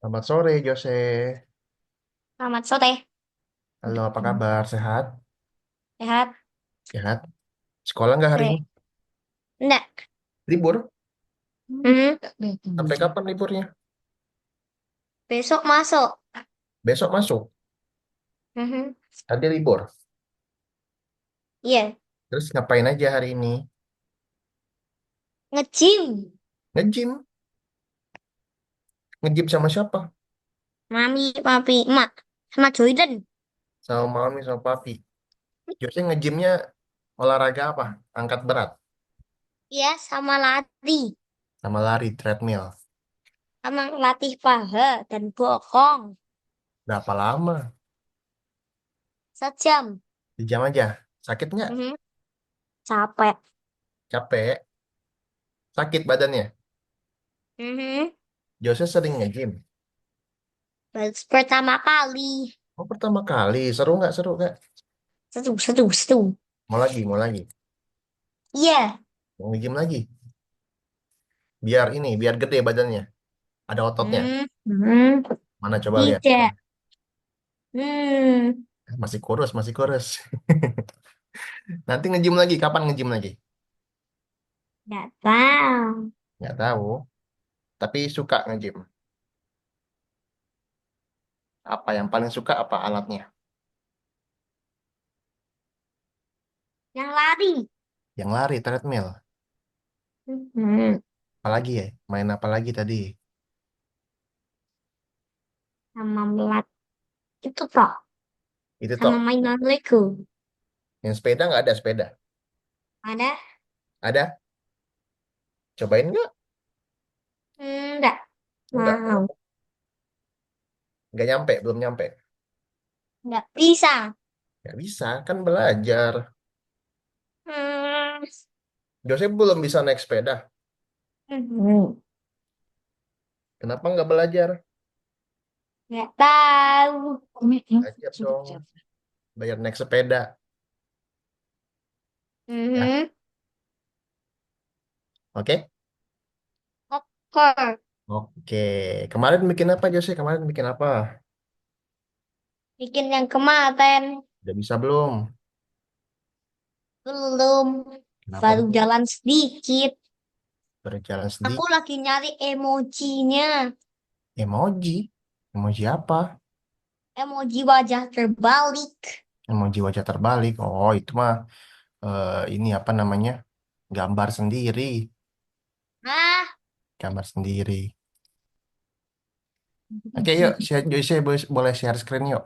Selamat sore, Jose. Selamat sore. Halo, apa kabar? Sehat? Sehat? Sehat. Sekolah nggak hari ini? Oke. Enggak. Libur? Hmm, Sampai kapan liburnya? besok masuk. Besok masuk. Mhm. Tadi libur. Iya, Terus ngapain aja hari ini? nge-gym. Nge-gym. Nge-gym sama siapa? Mami, papi, emak, sama Joyden. Sama mami, sama papi. Jose nge-gymnya olahraga apa? Angkat berat. Iya, sama lari. Sama lari, treadmill. Sama latih paha dan bokong. Berapa lama? 1 jam. Sejam aja. Sakit nggak? Mhm. Capek. Capek? Sakit badannya? Mhm. Jose sering nge-gym. Baru pertama kali. Oh, pertama kali. Seru nggak? Seru nggak? Seru, seru, seru. Mau lagi, mau lagi. Iya. Mau nge-gym lagi. Biar ini, biar gede badannya. Ada ototnya. Hmm. Hmm. Mana coba lihat. Tidak. Hmm. Masih kurus, masih kurus. Nanti nge-gym lagi, kapan nge-gym lagi? Nggak tahu. Nggak tahu, tapi suka nge-gym. Apa yang paling suka apa alatnya? Yang lari. Yang lari, treadmill. Mhm. Apalagi ya? Main apa lagi tadi? Sama melat. Itu toh. Itu Sama toh. mainan Lego. Yang sepeda nggak ada sepeda. Ada? Ada? Cobain nggak? Enggak. Nggak Mau. mau. Nggak nyampe, belum nyampe. Enggak bisa. Nggak bisa, kan belajar. Hmm. Joseph belum bisa naik sepeda. Hmm. Kenapa nggak belajar? Enggak tahu. Belajar dong, bayar naik sepeda. Ya, Mhm. oke? Oke. Oke. Kemarin bikin apa, Jose? Kemarin bikin apa? Bikin yang kemarin. Udah bisa belum? Belum. Kenapa Baru belum? jalan sedikit. Berjalan Aku sedikit. lagi nyari emojinya. Emoji. Emoji apa? Emoji wajah terbalik. Emoji wajah terbalik. Oh, itu mah ini apa namanya? Gambar sendiri. Ah. Gambar sendiri. Oke, yuk. Joyce boleh share screen yuk.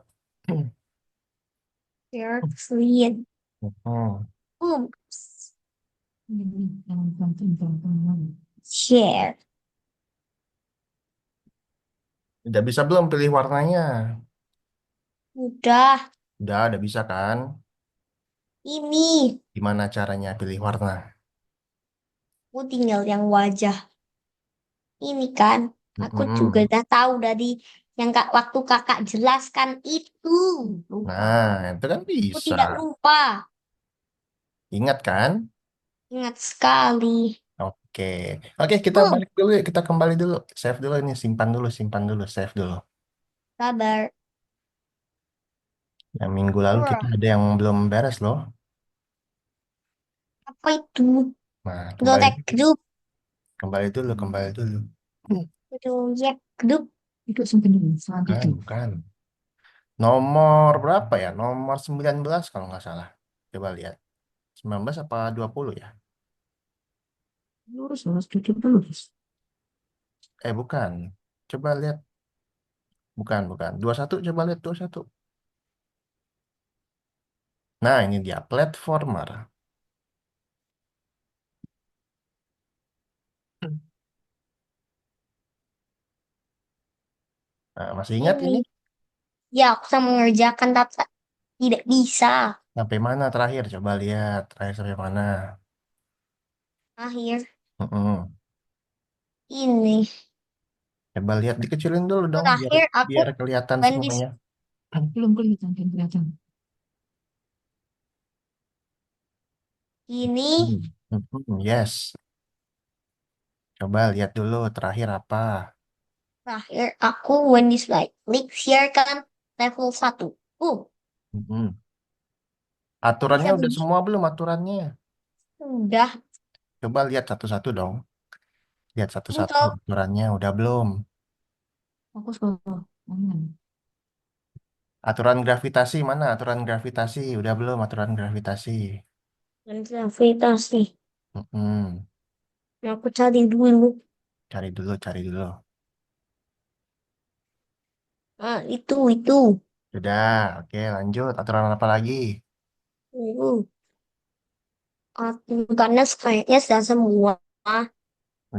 Share screen. Hmm. Oops. Share. Udah bisa belum pilih warnanya? Udah. Udah bisa kan? Ini. Gimana caranya pilih warna? Aku tinggal yang wajah ini kan. Aku juga Mm-mm. udah tahu dari yang kak waktu kakak jelaskan itu. Nah, itu kan Aku bisa. tidak lupa. Ingat kan? Ingat sekali. Oke. Oke, kita Hmm, balik dulu ya. Kita kembali dulu. Save dulu ini. Simpan dulu. Save dulu. sabar. Yang minggu lalu kita Wah, ada yang belum beres loh. apa itu? Nah, Dotek grup. kembali dulu. Hmm. Proyek grup. Itu sampai Bukan, selanjutnya. bukan. Nomor berapa ya? Nomor 19 kalau nggak salah. Coba lihat. 19 apa 20 ya? Lurus, lurus, tutup lurus. Bukan. Coba lihat. Bukan, bukan. 21 coba lihat 21. Nah, ini dia platformer. Nah, masih ingat Ini. ini? Ya, aku sama mengerjakan tapi tidak bisa. Sampai mana terakhir? Coba lihat. Terakhir sampai mana? Akhir Mm-mm. ini. Coba lihat dikecilin dulu dong biar Terakhir aku biar kelihatan bandis. semuanya. Belum kelihatan, belum kelihatan. Ini. Hmm. Yes. Coba lihat dulu terakhir apa. Terakhir aku when this light siarkan level 1. Mm-mm. Bisa Aturannya udah begini. semua belum aturannya? Udah. Coba lihat satu-satu dong. Lihat satu-satu Untuk aturannya udah belum? aku semua. Aturan gravitasi mana? Aturan gravitasi udah belum? Aturan gravitasi. Dan gravitasi. Mm-mm. Aku cari dulu. Cari dulu, cari dulu. Ah, itu. Sudah, oke lanjut. Aturan apa lagi? Karena kayaknya sudah semua.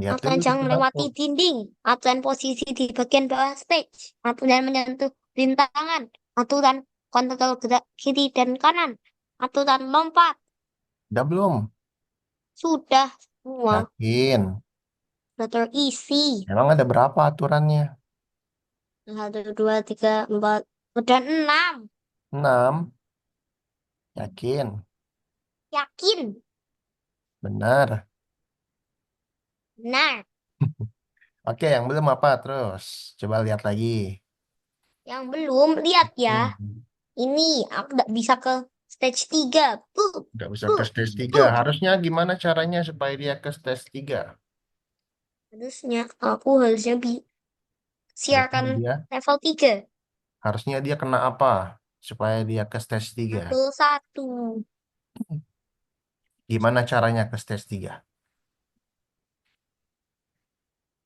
Lihat dulu Aturan jangan satu-satu. melewati dinding. Aturan posisi di bagian bawah stage. Aturan menyentuh rintangan. Aturan kontrol gerak kiri dan kanan. Aturan lompat. Udah belum? Sudah semua. Yakin? Sudah terisi. Emang ada berapa aturannya? Satu, dua, tiga, empat. Udah 6. 6. Yakin? Yakin. Benar. Benar. Oke, yang belum apa terus? Coba lihat lagi. Yang belum, lihat ya. Hmm. Ini aku nggak bisa ke stage 3. Nggak bisa Bu, ke stage 3. bu. Harusnya gimana caranya supaya dia ke stage 3? Harusnya aku harusnya Harusnya siarkan dia level 3. harusnya dia kena apa supaya dia ke stage 3? Level 1. Gimana caranya ke stage 3?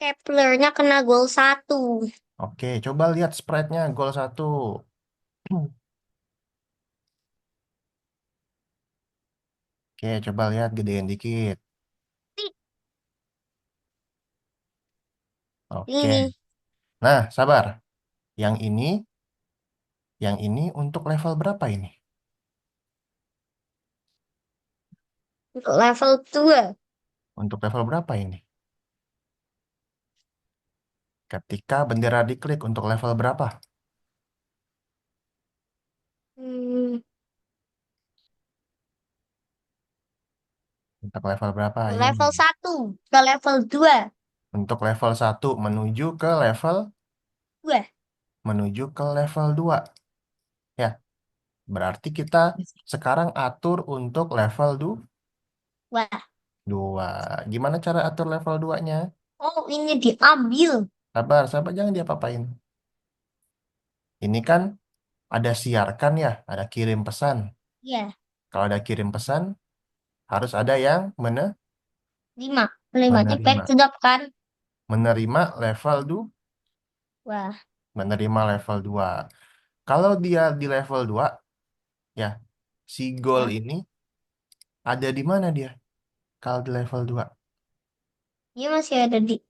Keplernya kena gol 1. Oke, coba lihat sprite-nya gol 1. Oke, coba lihat gedein dikit. Oke. Ini Nah, sabar. Yang ini, yang ini untuk level berapa ini? untuk level 2. Untuk level berapa ini? Ketika bendera diklik untuk level berapa? Hmm, Untuk level berapa? Ayo. level 1 ke level 2. Untuk level 1 Wah, menuju ke level 2. Ya, berarti kita sekarang atur untuk level wah. 2. Gimana cara atur level 2-nya? Oh, ini diambil. Sabar, sabar jangan diapa-apain. Ini kan ada siarkan ya, ada kirim pesan. Ya, Kalau ada kirim pesan, harus ada yang 5. 5-nya back menerima. to the kan. Menerima level Wah, menerima level 2. Kalau dia di level 2, ya, si goal ya. ini ada di mana dia? Kalau di level 2.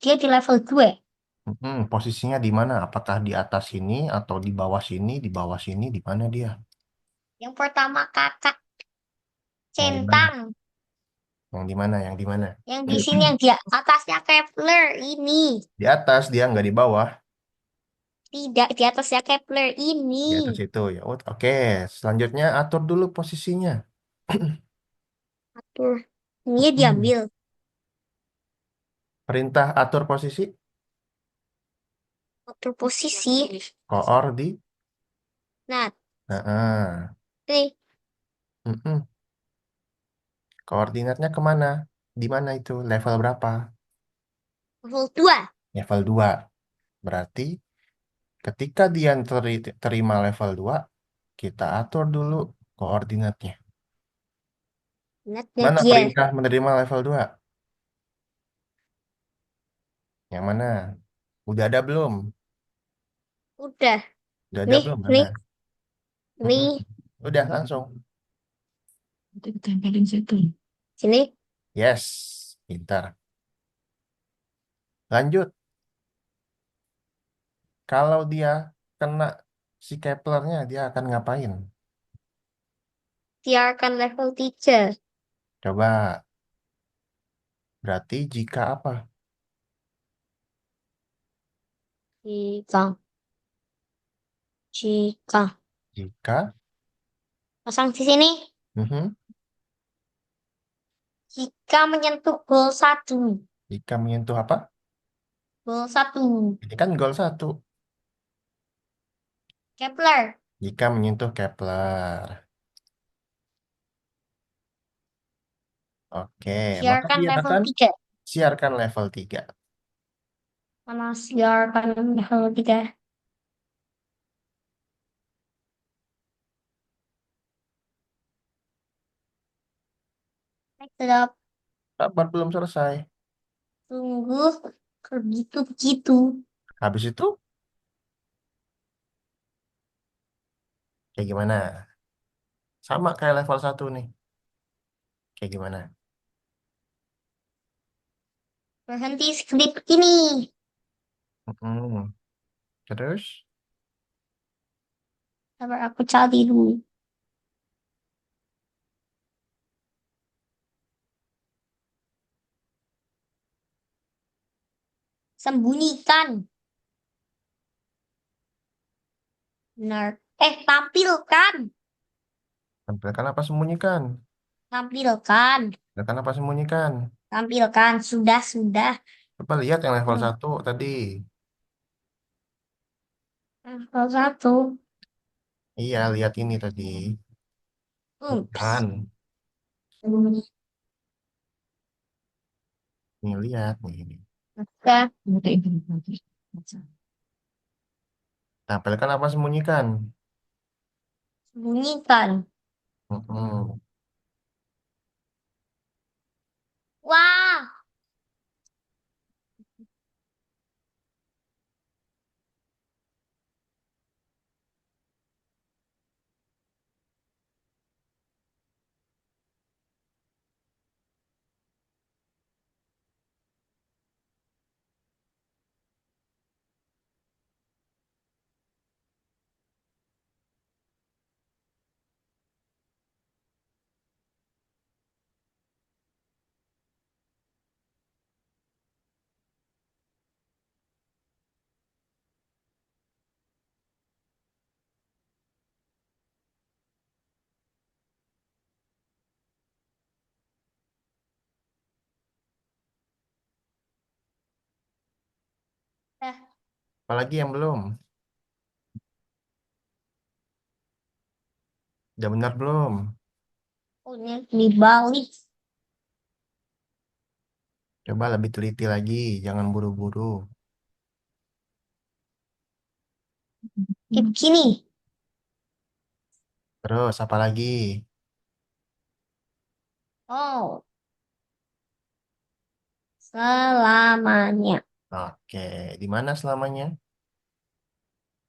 Dia di level 2. Posisinya di mana? Apakah di atas sini atau di bawah sini? Di bawah sini di mana dia? Yang pertama kakak Yang di mana? centang. Yang di mana? Yang di mana? Yang di sini yang di atasnya Kepler ini. Di atas dia nggak di bawah. Tidak di atasnya Kepler ini. Di atas itu ya. Oke, selanjutnya atur dulu posisinya. Atur. Ini Hmm. diambil. Perintah atur posisi. Atur posisi. Koordi. Nah, Nah, ini mm-mm. Koordinatnya kemana? Di mana itu? Level berapa? level 2. Level 2. Berarti ketika dia terima level 2, kita atur dulu koordinatnya. Ingatnya Mana dia. perintah menerima level 2? Yang mana? Udah ada belum? Udah. Udah ada Nih, belum? Mana? nih, Mm-mm. nih. Udah langsung. Itu tempelin situ. Sini. Yes, pintar. Lanjut. Kalau dia kena si Keplernya, dia akan ngapain? Biarkan level 3. Coba. Berarti jika apa? Jika. Jika. Jika, Pasang di sini. mhm, Jika menyentuh gol 1. jika menyentuh apa? Gol satu. Ini kan gol satu. Kepler. Jika menyentuh Kepler. Oke, maka Siarkan level dinyatakan 3. siarkan level 3. Mana siarkan level 3. Sedap. Kabar belum selesai. Tunggu. Begitu-begitu. Habis itu, kayak gimana? Sama kayak level satu nih. Kayak gimana? Berhenti skrip ini. Mm-mm. Terus, Sabar aku cari dulu. Sembunyikan. Benar. Tampilkan. tampilkan apa sembunyikan? Tampilkan. Tampilkan apa sembunyikan? Tampilkan. Sudah, sudah. Coba lihat yang level Hmm. satu tadi. Level 1. Iya, lihat ini tadi. Ups. Bukan. Nih, lihat nih. Oke. Tampilkan apa sembunyikan? Sembunyikan. Mm-mm. Wah. Eh, Apalagi yang belum? Udah benar belum? oh, ini dibalik. Coba lebih teliti lagi, jangan buru-buru. Kayak begini. Terus, apa lagi? Oh, selamanya. Oke, di mana selamanya?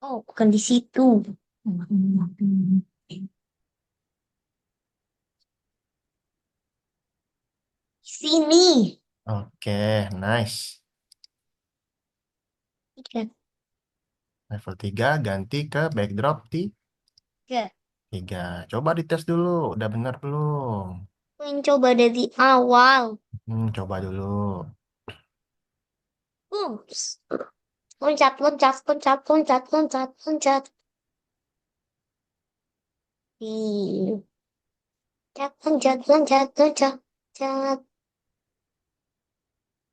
Oh, bukan di situ. Sini. Oke, nice. Tiga. Level 3 ganti ke backdrop di Tiga. 3. Coba dites dulu, udah benar belum? Pengen coba dari awal. Coba dulu. Ups. Loncat, loncat, loncat, loncat, loncat, loncat. Ih, loncat, loncat, loncat, loncat, loncat.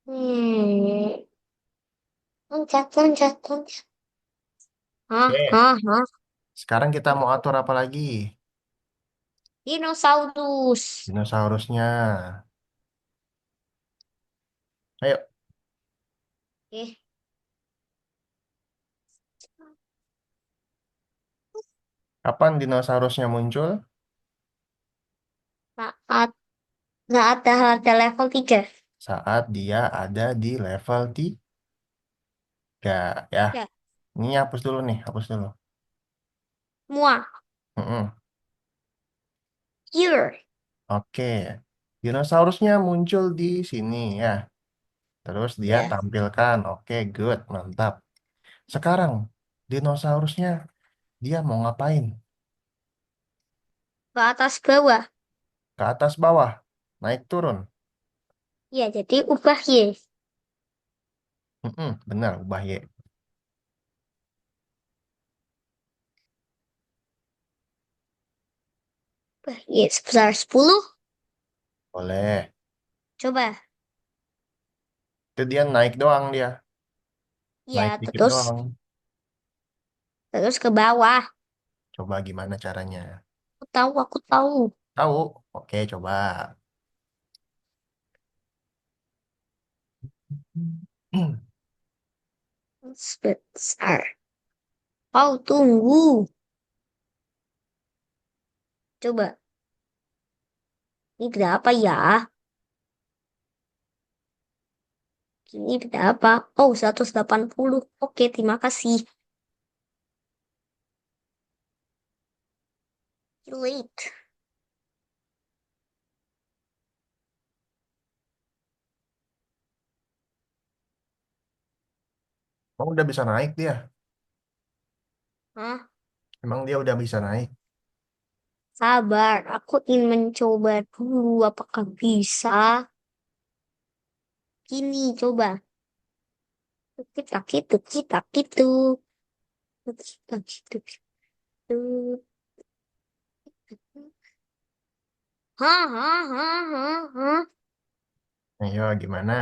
Hmm. Loncat, loncat, loncat. Hah, Oke, hah, hah. sekarang kita mau atur apa lagi? Dinosaurus. Dinosaurusnya. Ayo, Eh, kapan dinosaurusnya muncul? saat saat ada level 3. Saat dia ada di level 3 ya. Ya, Ini hapus dulu nih, hapus dulu. semua. Mm-mm. Here. Oke, dinosaurusnya muncul di sini ya. Terus dia Ya, tampilkan. Oke, good, mantap. Sekarang dinosaurusnya dia mau ngapain? ke atas bawah. Ke atas bawah, naik turun. Ya, jadi ubah Y. Benar, ubah Y. Ubah Y sebesar 10. Boleh. Coba. Itu dia naik doang dia. Iya, Naik dikit terus doang. terus ke bawah. Coba gimana caranya? Aku tahu, aku tahu. Tahu? Oke, coba. Sebentar. Kau tunggu. Coba. Ini tidak apa ya? Ini tidak apa? Oh, 180. Oke, terima kasih. Late. Emang udah bisa naik dia? Hah? Emang dia udah bisa naik? Sabar, aku ingin mencoba dulu apakah bisa. Gini, coba. Kita, kita. Kita, kita. Hah, hah, hah, hah, hah. Ayo, gimana?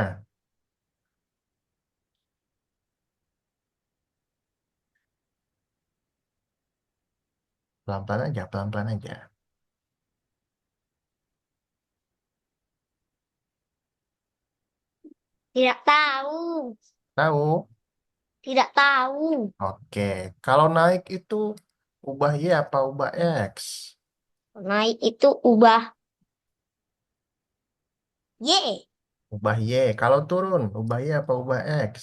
Pelan-pelan aja, pelan-pelan aja. Tidak tahu. Tahu? Tidak tahu. Oke. Kalau naik itu ubah Y apa ubah X? Naik itu ubah Y. Ubah Y. Kalau turun, ubah Y apa ubah X?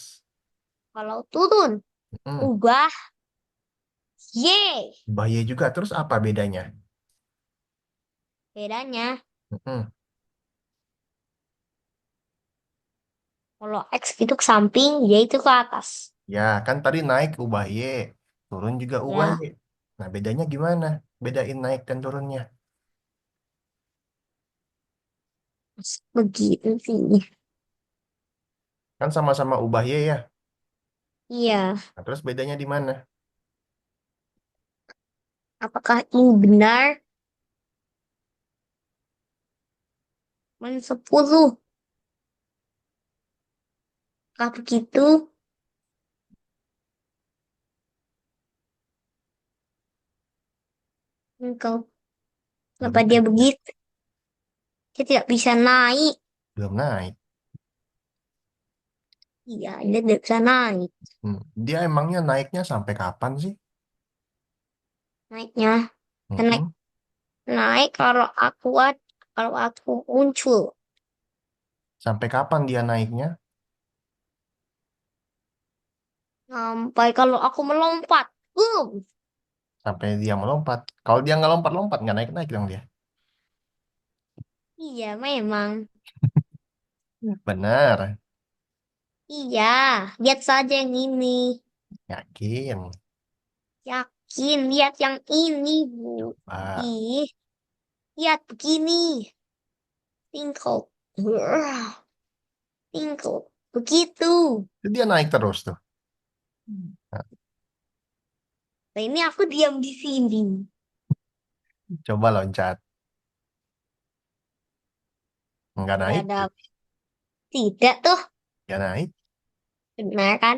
Kalau turun, Hmm, ubah Y. ubah Y juga. Terus apa bedanya? Bedanya, Hmm, kalau X itu ke samping, Y itu ke atas. ya, kan tadi naik ubah Y, turun juga ubah Y. Ya, Nah, bedanya gimana? Bedain naik dan turunnya. begitu sih. Kan sama-sama ubah Y ya. Iya, Nah, terus bedanya di mana? apakah ini benar? -10. Apakah begitu? Engkau, kenapa Belum dia naik ya? begitu? Dia tidak bisa naik. Belum naik. Iya, dia tidak bisa naik. Hmm, dia emangnya naiknya sampai kapan sih? Naiknya, naik, Hmm, naik kalau aku muncul. sampai kapan dia naiknya? Sampai kalau aku melompat. Sampai dia melompat. Kalau dia nggak lompat-lompat, nggak naik-naik dong dia. Iya, memang. Benar. Iya, lihat saja yang ini. Yakin. Yakin, lihat yang ini, Bu. Coba. Ih, lihat begini. Tingkau. Wah, tingkau. Begitu. Itu dia naik terus tuh. Nah, Nah, ini aku diam di sini. coba loncat. Nggak Tidak naik. ada. Tidak tuh. Nggak naik. Benar kan?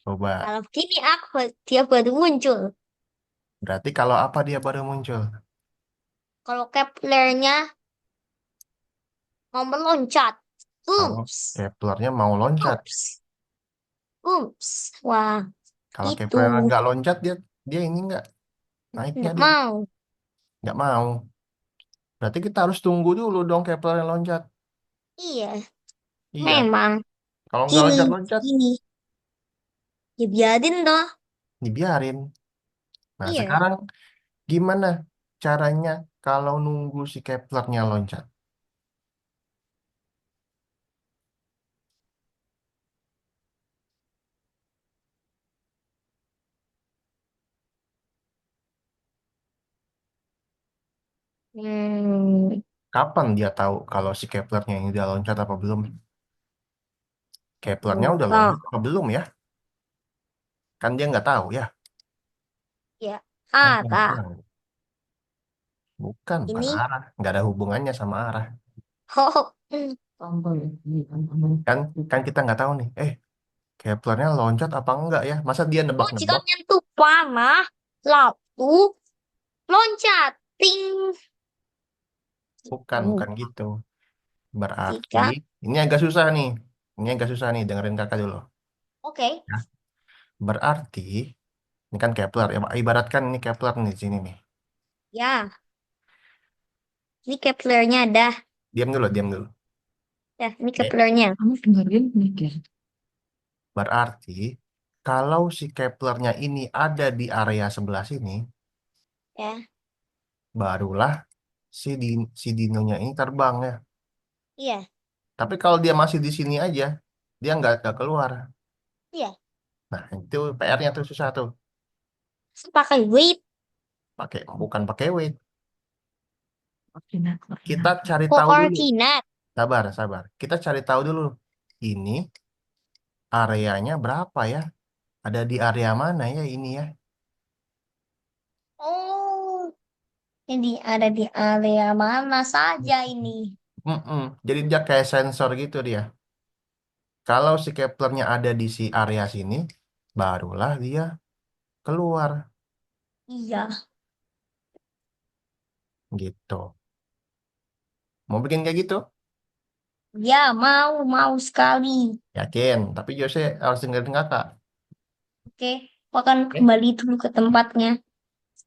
Coba. Kalau begini dia baru muncul. Berarti kalau apa dia baru muncul? Kalau Keplernya mau meloncat. Kalau Ups. Keplernya mau loncat. Ups. Ups. Wah, Kalau itu. Kepler nggak loncat, dia dia ini nggak naiknya Nggak dia mau. nggak mau. Berarti kita harus tunggu dulu dong Kepler yang loncat. Iya, Iya. memang. Kalau nggak Gini, loncat-loncat, gini. Ya biarin toh. dibiarin. Nah, Iya. sekarang gimana caranya kalau nunggu si Keplernya loncat? Hmm, Kapan dia tahu kalau si Keplernya ini udah loncat apa belum? Keplernya udah enggak. loncat apa belum ya? Kan dia nggak tahu ya. Ya, Kan dia nggak ada. tahu. Bukan Ini, arah. Nggak ada hubungannya sama arah. oh, Kan kan kita nggak tahu nih. Keplernya loncat apa enggak ya? Masa dia Oh, jika nebak-nebak? menyentuh panah, lalu loncat. Ting. Bukan Gitu. gitu. Berarti Jika, ini agak susah nih. Ini agak susah nih, dengerin kakak dulu. oke, Ya. Berarti ini kan Kepler, ya, ibaratkan ini Kepler nih di sini nih. ya, ini Keplernya dah. Diam dulu, diam dulu. Dah, ini Oke. Keplernya. Kamu dengerin mikir. Berarti kalau si Keplernya ini ada di area sebelah sini, Ya, barulah si Dinonya ini terbang ya. iya, Tapi kalau dia masih di sini aja, dia nggak keluar. iya. Nah, itu PR-nya tuh susah tuh. Pakai weight, Bukan pakai weight. Koordinat, Kita koordinat. cari tahu dulu. koordinat. Sabar, sabar. Kita cari tahu dulu. Ini areanya berapa ya? Ada di area mana ya ini ya? Oh, jadi ada di area mana saja ini? Mm-mm. Jadi dia kayak sensor gitu dia. Kalau si Keplernya ada di si area sini, barulah dia keluar Iya, gitu. Mau bikin kayak gitu? ya mau sekali. Yakin. Tapi Jose harus dengerin kakak. Oke, aku akan Oke. kembali dulu ke tempatnya.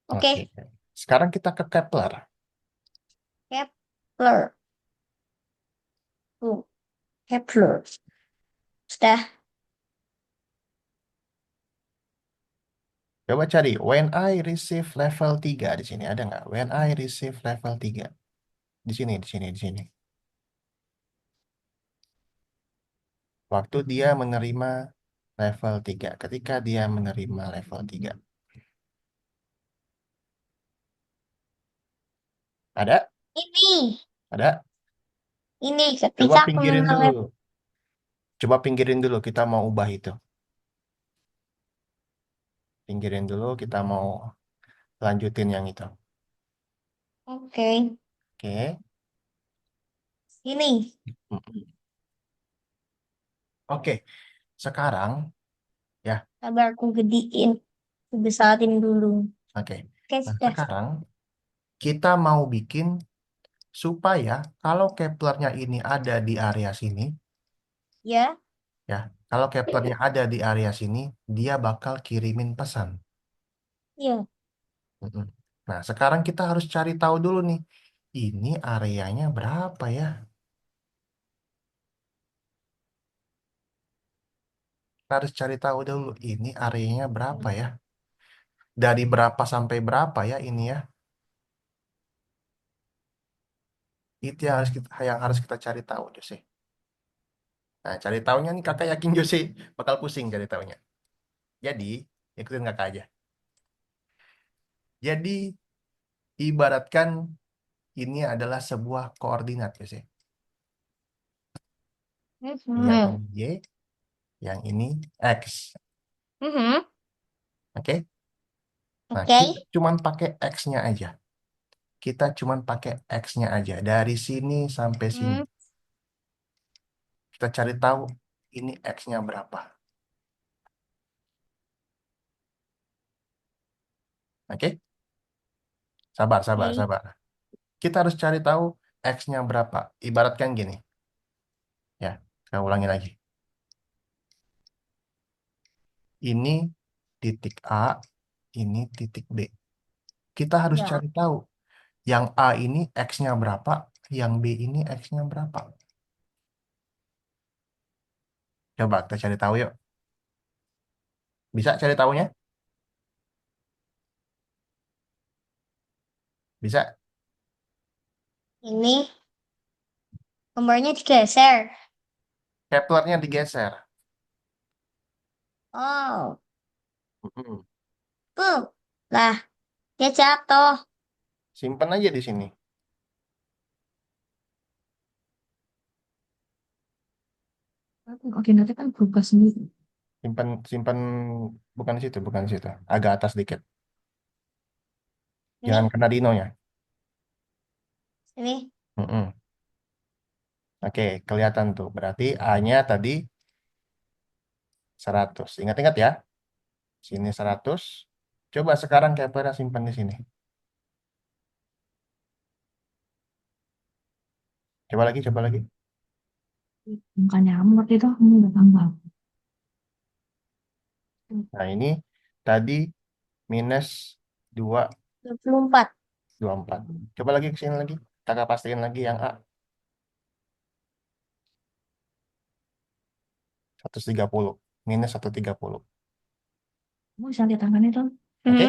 Oke, Oke. Sekarang kita ke Kepler. Kepler. Tuh, Kepler. Sudah. Coba cari when I receive level 3 di sini ada nggak? When I receive level 3. Di sini, di sini, di sini. Waktu dia menerima level 3. Ketika dia menerima level 3. Ada? Ini, Ada? ini Coba ketika aku pinggirin dulu. mengalami. Coba pinggirin dulu, kita mau ubah itu. Pinggirin dulu, kita mau lanjutin yang itu. Oke, Oke. ini. Mm-mm. Oke, sekarang ya. Sabar aku gedein, aku besarin dulu. Oke. Oke, Nah, sudah. sekarang kita mau bikin supaya kalau Keplernya ini ada di area sini, Ya, ya. Kalau Keplernya ada di area sini, dia bakal kirimin pesan. ya. Mm-mm. Nah, sekarang kita harus cari tahu dulu nih, ini areanya berapa ya? Kita harus cari tahu dulu, ini areanya berapa ya? Dari berapa sampai berapa ya ini ya? Itu yang harus kita cari tahu, Jose. Nah, cari tahunya nih kakak yakin Jose bakal pusing cari tahunya. Jadi, ikutin kakak aja. Jadi, ibaratkan ini adalah sebuah koordinat, Jose. Yang Mhm. ini Y, yang ini X. Mhm. Oke? Nah, Oke. kita cuman pakai X-nya aja. Kita cuman pakai X-nya aja. Dari sini sampai sini. Hmm. Kita cari tahu ini X-nya berapa. Oke? Sabar, sabar, Oke. sabar. Kita harus cari tahu X-nya berapa. Ibaratkan gini. Ya, saya ulangi lagi. Ini titik A, ini titik B. Kita harus Ya. cari tahu yang A ini X-nya berapa, yang B ini X-nya berapa. Coba kita cari tahu yuk. Bisa cari tahunya? Bisa. Ini gambarnya digeser. Keplernya digeser. Oh. Mm-mm. Tuh. Lah, dia jatuh. Simpan aja di sini. Koordinatnya kan berubah sendiri. Simpan, simpan bukan di situ, bukan di situ. Agak atas dikit. Jangan Ini, kena dinonya. ini. Mm-mm. Oke, kelihatan tuh. Berarti A-nya tadi 100. Ingat-ingat ya. Sini 100. Coba sekarang Kepler simpan di sini. Coba lagi, coba lagi. Bukannya kamu ngerti itu, kamu udah tambah. Nah, ini tadi minus 2, 24. 24. Coba lagi ke sini lagi. Kakak pastiin lagi yang A. 130. Minus 130. Kamu bisa lihat angkanya tuh. Hmm. Oke?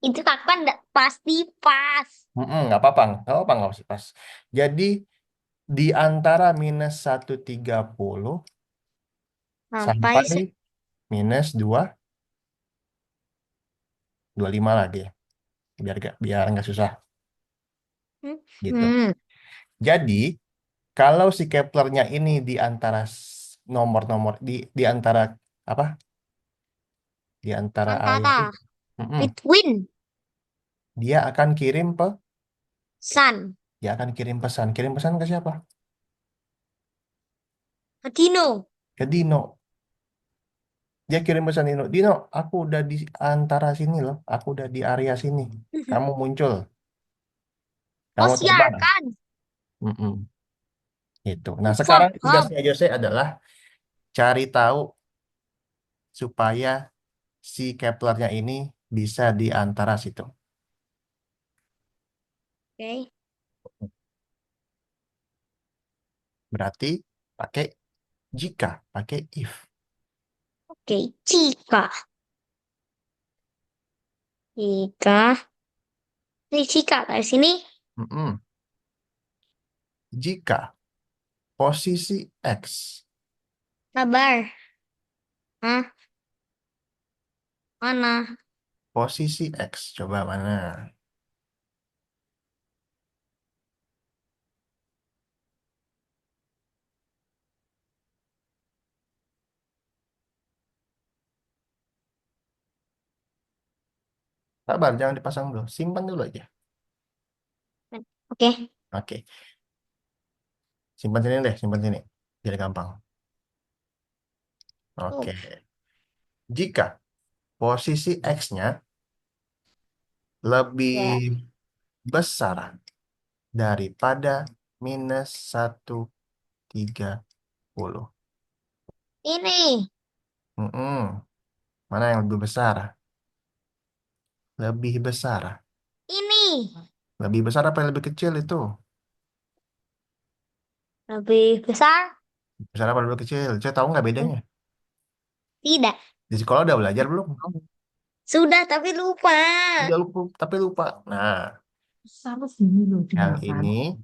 Itu kakak nggak pasti pas. Nggak apa-apa. Nggak apa-apa, nggak usah pas. Jadi, di antara minus 130 Sampai sampai minus 225 lagi. Biar nggak susah. Gitu. Hmm. Jadi, kalau si Keplernya ini di antara nomor-nomor, di antara apa? Di antara A yang Antara ini. Mm-mm. between Dia akan kirim sun dia akan kirim pesan. Kirim pesan ke siapa? ke Dino. Ke Dino. Dia kirim pesan Dino. Dino, aku udah di antara sini loh. Aku udah di area sini. Kamu muncul. Oh Kamu terbang. siaran. Mm-mm. Itu. Nah, sekarang Paham. tugasnya Jose adalah cari tahu supaya si Keplernya ini bisa di antara situ. Oke. Berarti pakai jika, pakai if. Oke. Jika. Ini jika dari sini. Mm-mm. Jika posisi X, Sabar. Hah? Mana? posisi X, coba mana? Sabar, jangan dipasang dulu. Simpan dulu aja. Oke. Oke, simpan sini deh, simpan sini. Biar gampang. Tuh. Oke. Jika posisi X-nya Ya. lebih besar daripada minus 130. Ini. Mm-mm. Mana yang lebih besar? Lebih besar. Ini. Lebih besar apa yang lebih kecil itu? Lebih besar? Besar apa lebih kecil? Saya tahu nggak bedanya? Tidak. Di sekolah udah belajar belum? Sudah tapi lupa. Udah lupa, tapi lupa. Nah, Sama sini loh, yang tinggalkan.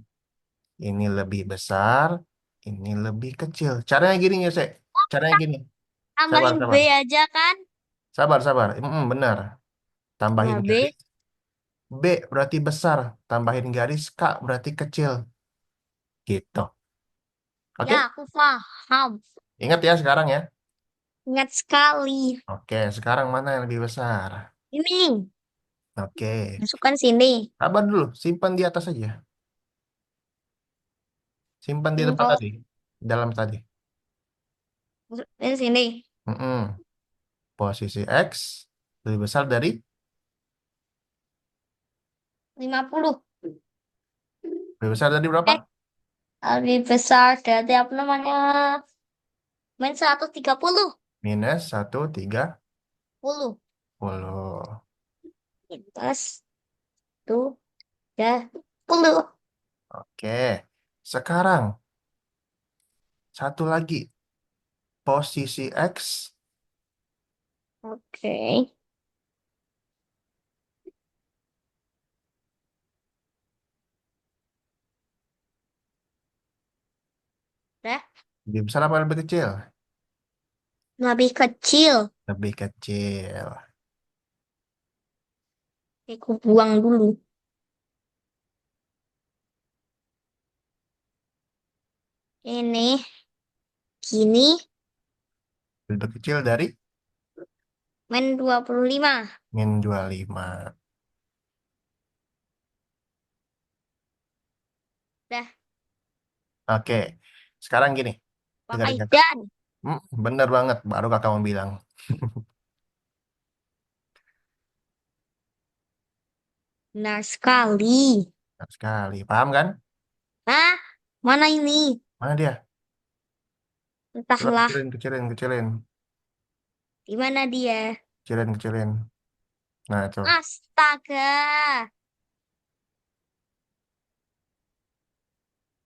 ini lebih besar, ini lebih kecil. Caranya gini ya, Sek. Caranya gini. Sabar, Tambahin B sabar. aja kan? Sabar, sabar. Benar. Tambahin Nah, B. garis. B berarti besar. Tambahin garis. K berarti kecil. Gitu. Ya, Oke? aku paham. Ingat ya sekarang ya. Ingat sekali. Oke, sekarang mana yang lebih besar? Ini. Oke. Masukkan sini. Sabar dulu. Simpan di atas aja. Simpan di Ini tempat kalau tadi. Dalam tadi. masukin sini. Mm-mm. Posisi X lebih besar dari 50. lebih besar dari berapa? Eh, lebih besar dari apa namanya? Main 130. Minus 10. 130. Minus tuh ya 10. Oke. Sekarang satu lagi. Posisi X Oke. Dah. lebih besar apa lebih kecil? Lebih kecil. Lebih kecil. Oke, aku buang dulu. Ini. Gini. Lebih kecil dari Main 25. min 25. Dah. Oke, sekarang gini, dengerin kakak. Pakaian. Hmm, bener banget, baru kakak mau bilang. Benar sekali. Benar sekali, paham kan? Hah? Mana ini? Mana dia? Coba Entahlah. kecilin, kecilin, kecilin, Di mana dia? kecilin, kecilin. Nah, coba. Astaga.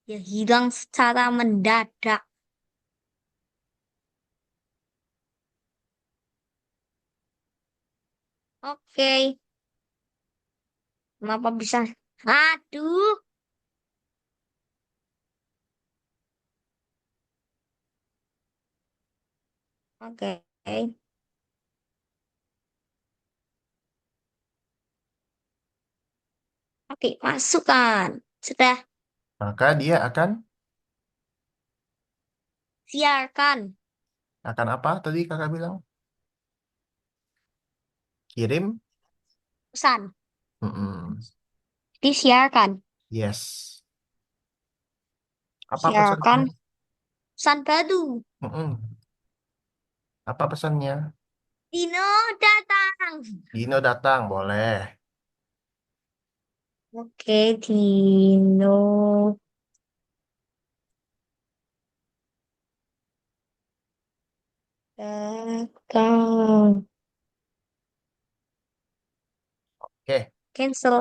Ya hilang secara mendadak. Oke. Kenapa bisa? Aduh. Oke. Oke, masukkan. Sudah. Maka dia Siarkan. akan apa tadi kakak bilang? Kirim? Pesan. Mm-mm. Disiarkan. Yes. Apa Siarkan. pesannya? Pesan baru. Mm-mm. Apa pesannya? Dino datang. Dino datang, boleh. Oke, Dino datang. Oke. Cancel.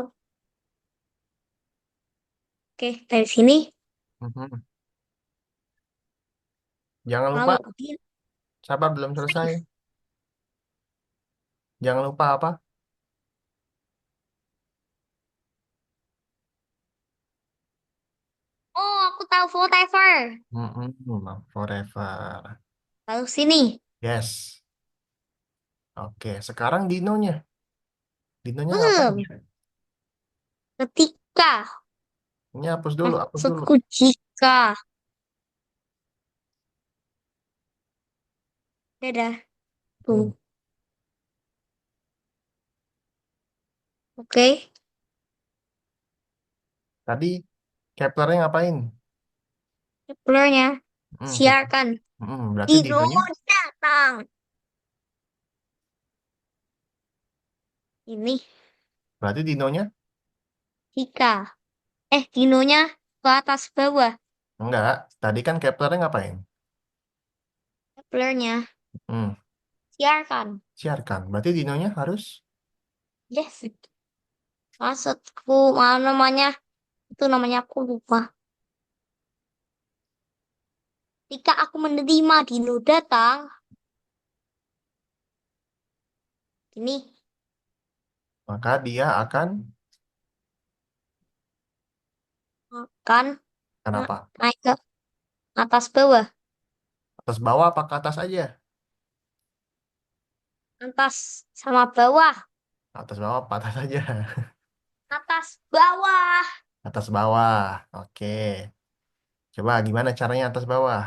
Oke, dari sini. Mhm. Jangan lupa, Lalu, Dino. sabar belum selesai. Jangan lupa apa? Oh, aku tahu whatever. Mm-mm. Forever. Lalu sini. Yes. Oke, sekarang Dinonya. Dinonya ngapain Hmm, ya? ketika. Ini hapus dulu, hapus dulu. Maksudku jika. Dadah. Hmm. Boom. Oke. Tadi Keplernya ngapain? Blurnya. Kepler. Siarkan. Berarti Dino Dinonya? datang. Ini Berarti Dinonya? jika. Dinonya ke atas bawah. Enggak. Tadi kan Keplernya ngapain? Blurnya. Hmm. Siarkan. Siarkan. Berarti Dinonya harus? Yes. Maksudku, mana namanya? Itu namanya aku lupa. Ketika aku menerima Dino datang, ini Maka dia akan akan kenapa? naik ke atas bawah. Atas bawah apa ke atas aja? Atas sama bawah. Atas bawah apa atas aja? Atas bawah. Atas bawah. Oke. Coba gimana caranya atas bawah?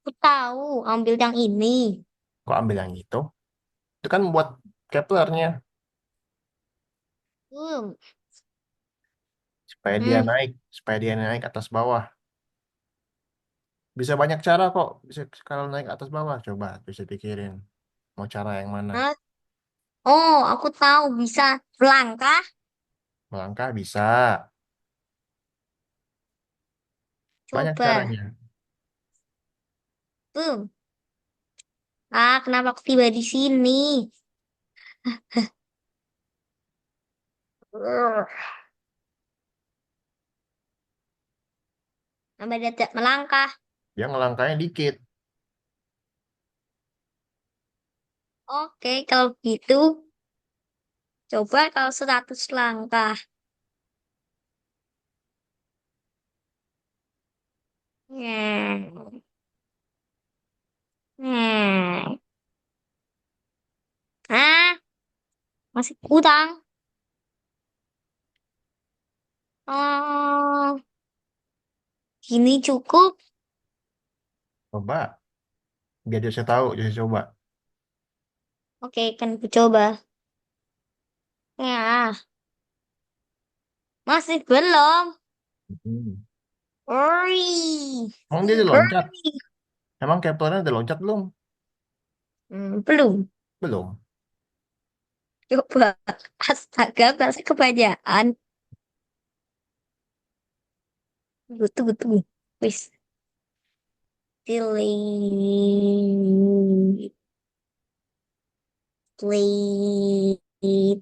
Aku tahu, ambil yang ini. Kok ambil yang itu? Itu kan buat Keplernya. Hmm. Supaya dia Hmm. naik. Supaya dia naik atas bawah. Bisa banyak cara kok. Bisa kalau naik atas bawah. Coba bisa pikirin. Mau cara yang mana? Hah? Oh, aku tahu bisa melangkah. Melangkah bisa. Banyak Coba. caranya. Boom. Kenapa aku tiba di sini? Urgh. Sampai dia tidak melangkah. Dia ngelangkahnya dikit. Oke, kalau gitu, coba kalau 100 langkah. Hmm. Hmm. Ah, masih kurang. Oh, gini cukup. Coba. Biar dia saya tahu. Dia coba. Oke, kan aku coba. Ya, masih belum. Hmm. Ori. Emang dia udah loncat? Ori. Emang Keplernya udah loncat belum? Belum. Belum. Coba. Astaga, bahasa kebanyakan. Tunggu, tunggu, tunggu. Wis. Delete. Delete.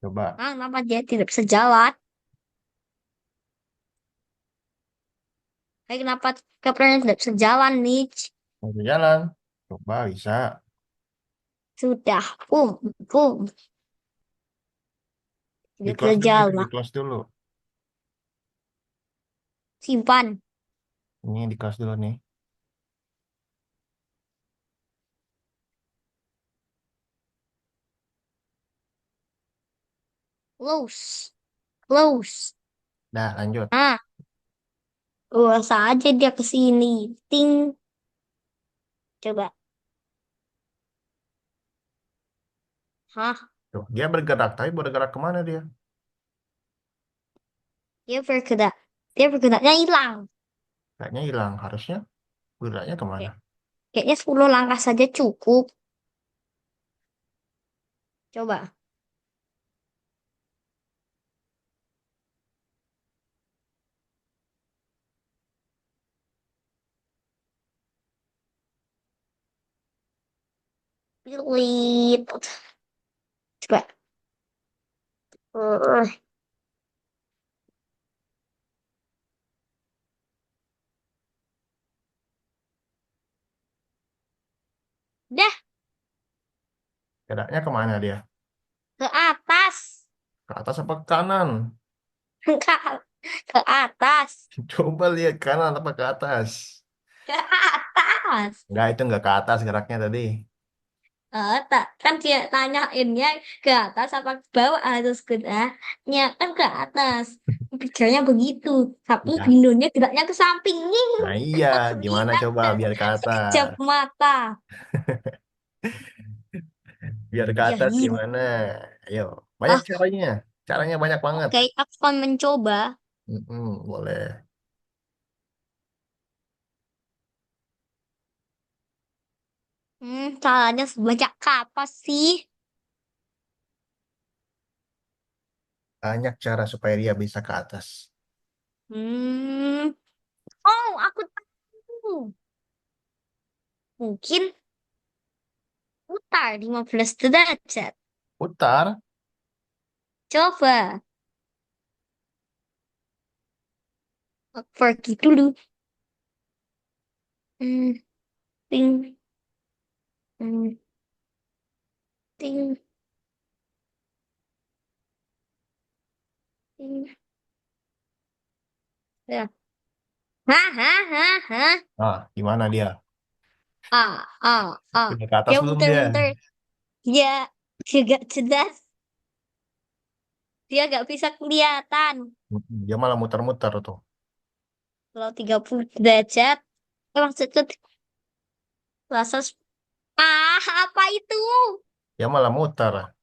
Coba. Ah, kenapa dia tidak bisa jalan? Kenapa kaptennya tidak bisa jalan, Mitch? Mau jalan. Coba bisa. Sudah. Boom. Di Tidak bisa close dulu itu, di jalan. close dulu. Simpan. Ini di close dulu nih. Close. Close. Dah, lanjut. Ah, luas aja dia ke sini. Ting. Coba. Hah? Tuh, dia bergerak, tapi bergerak kemana dia? Dia bergerak. Dia bergeraknya hilang. Kayaknya hilang. Harusnya bergeraknya kemana? Kayak- Kayaknya 10 langkah saja cukup. Coba. Delete. Coba. Uh, Dah. Geraknya kemana dia? Ke atas. Ke atas apa ke kanan? Ke atas. Coba lihat kanan apa ke atas. Ke atas. Enggak, itu enggak ke atas geraknya tadi. Tak kan dia tanyainnya ke atas apa ke bawah harus geraknya kan ke atas. Pikirnya begitu. Tapi Ya. Binonya geraknya ke samping. Nah iya, Aku gimana bilang coba dah biar ke sekejap atas? mata. Biar ke Ya atas ini. gimana? Ayo, banyak Ah, caranya. Caranya banyak banget. oke, aku akan mencoba. Boleh. Caranya sebanyak apa sih? Banyak cara supaya dia bisa ke atas. Hmm. Oh, aku tahu. Mungkin putar 15 derajat. Putar. Coba. Aku pergi dulu. Hmm, ting, hmm, ting, ting. Ya. Hah, hah, hah, hah. Nah, gimana dia? Ah, ah, ah. Udah ke atas Dia belum dia? muter-muter. Dia juga jelas. Dia gak bisa kelihatan. Dia malah muter-muter tuh. Kalau 30 derajat, maksudku rasa apa itu? Dia malah muter.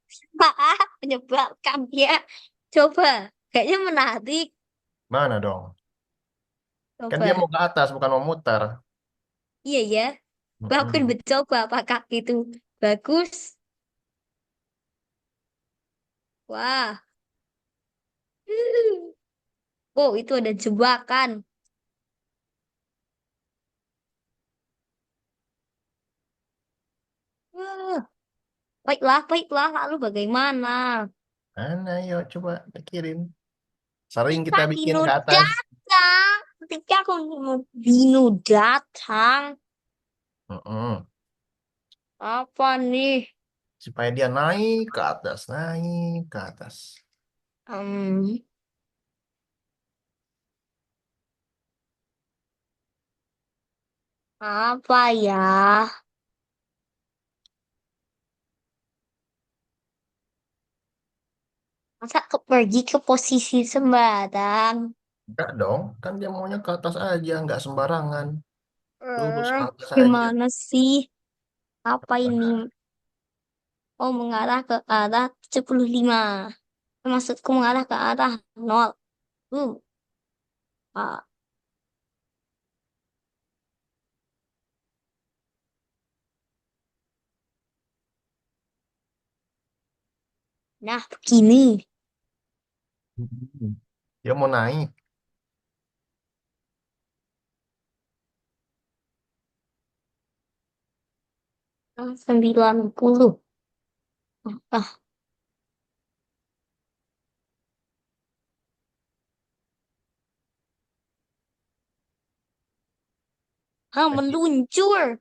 Menyebalkan dia. Coba, kayaknya menarik. Mana dong? Kan dia Coba, mau ke atas, bukan mau muter. iya ya. Aku Mm-mm. mencoba apakah itu bagus. Wah, oh itu ada jebakan. Wah, baiklah. Lalu bagaimana? Mana, yuk coba pikirin. Sering Ketika kita bikin Bino ke atas. datang, ketika aku mau Bino datang, Mm-mm. apa nih? Supaya dia naik ke atas, naik ke atas. Hmm, apa ya? Masa pergi ke posisi sembarang? Enggak dong, kan dia maunya ke atas aja, nggak sembarangan. Lurus ke atas aja. Gimana sih? Apa ini? Nah, Oh, mengarah ke arah 75. Maksudku mengarah ke arah nol. Hmm. Ah, nah, begini. Hmm. Dia mau naik. 90. Ah, meluncur.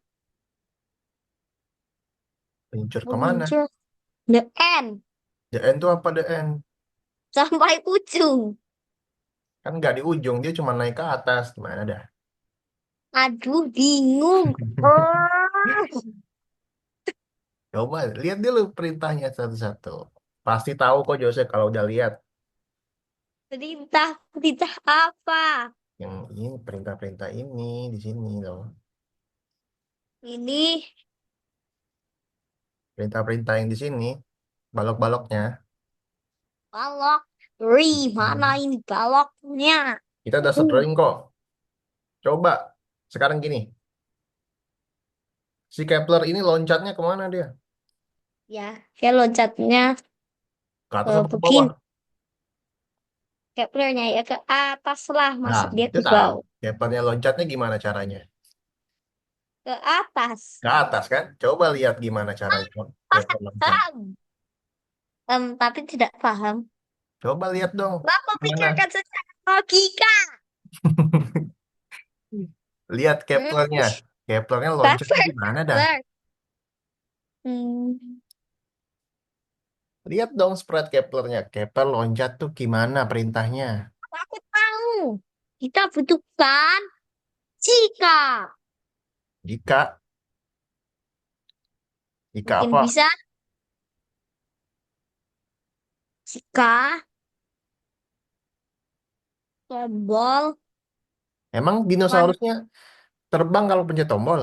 Meluncur kemana? Meluncur. The end. The end tuh apa the end? Sampai ujung. Kan nggak di ujung, dia cuma naik ke atas. Gimana dah? Aduh, bingung. Oh, Coba lihat dulu perintahnya satu-satu. Pasti tahu kok Jose kalau udah lihat. perintah, perintah apa? Yang ini perintah-perintah ini di sini loh. Ini Perintah-perintah yang di sini, balok-baloknya. balok. Ri, mana Hmm. ini baloknya? Kita udah Uh, sering kok. Coba sekarang gini, si Kepler ini loncatnya kemana dia? ya, saya loncatnya Ke ke atas apa ke bawah? begini. Keplernya ya ke atas lah. Nah, Masa dia itu ke tahu. bawah? Keplernya loncatnya gimana caranya? Ke atas. Ke atas kan? Coba lihat gimana caranya Kepler loncat. Paham. Tapi tidak paham. Coba lihat dong. Bapak Gimana? pikirkan secara logika. Lihat Hmm, Keplernya. Keplernya loncatnya Kepler, gimana dah? Kepler. Hmm, Lihat dong spread Keplernya. Kepler loncat tuh gimana perintahnya? aku tahu. Kita butuhkan jika. Jika, jika Mungkin apa? bisa jika tombol Emang one. dinosaurusnya terbang kalau pencet tombol?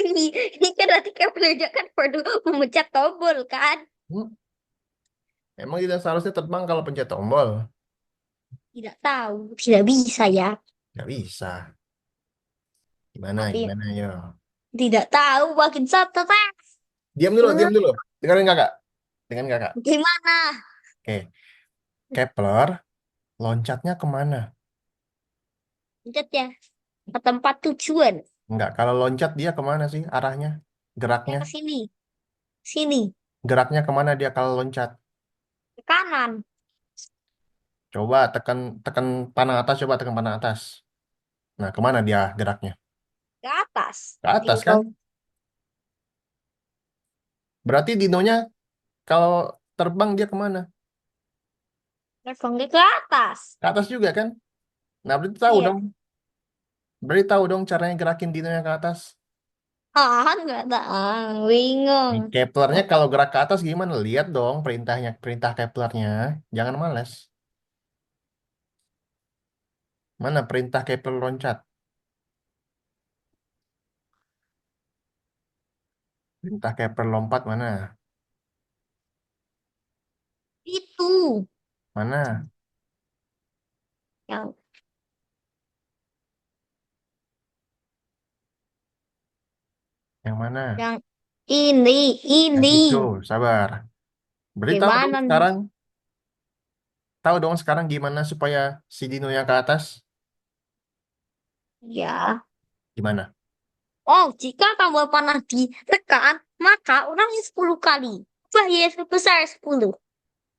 Ini kan nanti Keplernya kan perlu memencet tombol kan? Hmm? Emang dinosaurusnya terbang kalau pencet tombol? Tidak tahu, tidak bisa ya. Nggak bisa. Gimana, Tapi gimana, yo. tidak tahu makin satu tes. Diam dulu, Hmm, diam dulu. Dengerin kakak. Dengerin kakak. Gimana? Oke, Kepler loncatnya kemana? Lihat ya, ke tempat tujuan. Enggak, kalau loncat dia kemana sih arahnya? Ya Geraknya? ke sini, sini, Geraknya kemana dia kalau loncat? ke kanan, Coba tekan tekan panah atas, coba tekan panah atas. Nah, kemana dia geraknya? ke atas. Ke atas kan? Tinggal Berarti dinonya kalau terbang dia kemana? terbang ke atas. Ke atas juga kan? Nah, berarti tahu Iya. dong. Berarti tahu dong caranya gerakin dinonya ke atas. Ah, nggak tahu, bingung. Nih, Keplernya kalau gerak ke atas gimana? Lihat dong perintahnya, perintah Keplernya. Jangan males. Mana perintah Kepler loncat? Perintah Kepler lompat mana? Itu Mana? yang Yang mana? yang ini, Yang itu, ini. sabar. Berarti tahu dong Gimana nih? sekarang. Tahu dong sekarang gimana supaya si dinonya ke atas? Ya. Gimana? Oh, jika tombol panah ditekan, maka ulangi 10 kali. Bahaya sebesar 10.